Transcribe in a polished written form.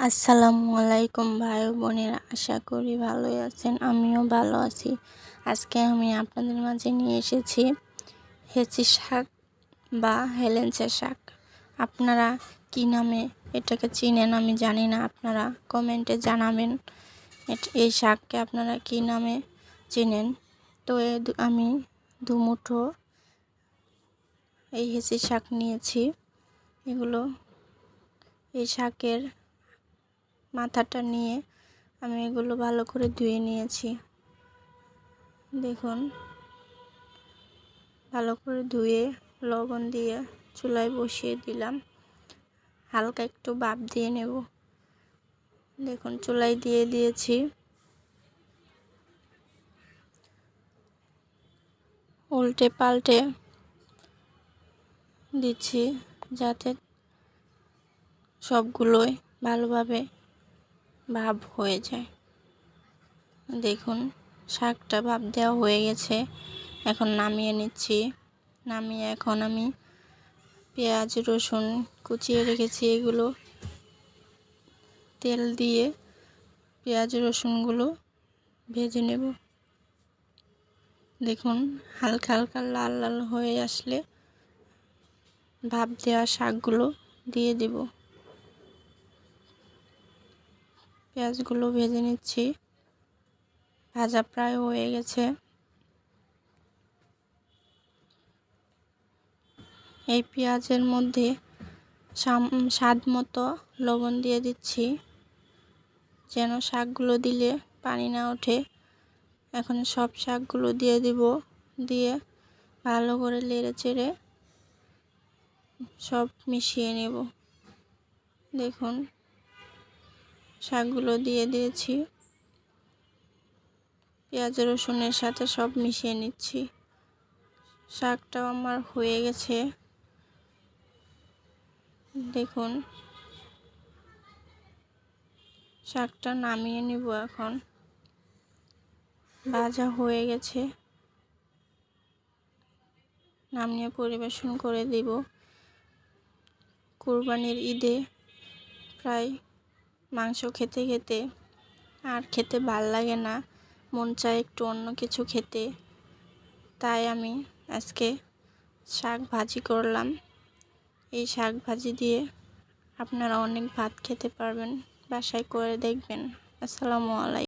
আসসালামু আলাইকুম ভাই বোনেরা, আশা করি ভালোই আছেন। আমিও ভালো আছি। আজকে আমি আপনাদের মাঝে নিয়ে এসেছি হেঁচি শাক বা হেলেঞ্চা শাক। আপনারা কি নামে এটাকে চিনেন আমি জানি না, আপনারা কমেন্টে জানাবেন এই শাককে আপনারা কি নামে চিনেন। তো আমি দুমুঠো এই হেঁচি শাক নিয়েছি। এই শাকের মাথাটা নিয়ে আমি এগুলো ভালো করে ধুয়ে নিয়েছি। দেখুন, ভালো করে ধুয়ে লবণ দিয়ে চুলায় বসিয়ে দিলাম, হালকা একটু ভাপ দিয়ে নেব। দেখুন, চুলায় দিয়ে দিয়েছি। উল্টে পাল্টে দিচ্ছি যাতে সবগুলোই ভালোভাবে ভাপ হয়ে যায়। দেখুন, শাকটা ভাপ দেওয়া হয়ে গেছে। এখন নামিয়ে নিচ্ছি। নামিয়ে এখন আমি পেঁয়াজ রসুন কুচিয়ে রেখেছি, এগুলো তেল দিয়ে পেঁয়াজ রসুনগুলো ভেজে নেব। দেখুন, হালকা হালকা লাল লাল হয়ে আসলে ভাপ দেওয়া শাকগুলো দিয়ে দেব। পেঁয়াজগুলো ভেজে নিচ্ছি, ভাজা প্রায় হয়ে গেছে। এই পেঁয়াজের মধ্যে স্বাদ মতো লবণ দিয়ে দিচ্ছি, যেন শাকগুলো দিলে পানি না ওঠে। এখন সব শাকগুলো দিয়ে দিব, দিয়ে ভালো করে নেড়ে চেড়ে সব মিশিয়ে নেব। দেখুন, শাকগুলো দিয়ে দিয়েছি, পেঁয়াজ রসুনের সাথে সব মিশিয়ে নিচ্ছি। শাকটাও আমার হয়ে গেছে। দেখুন, শাকটা নামিয়ে নিব। এখন ভাজা হয়ে গেছে, নামিয়ে পরিবেশন করে দিব। কুরবানির ঈদে প্রায় মাংস খেতে খেতে আর খেতে ভাল লাগে না, মন চায় একটু অন্য কিছু খেতে। তাই আমি আজকে শাক ভাজি করলাম। এই শাক ভাজি দিয়ে আপনারা অনেক ভাত খেতে পারবেন। বাসায় করে দেখবেন। আসসালামু আলাইকুম।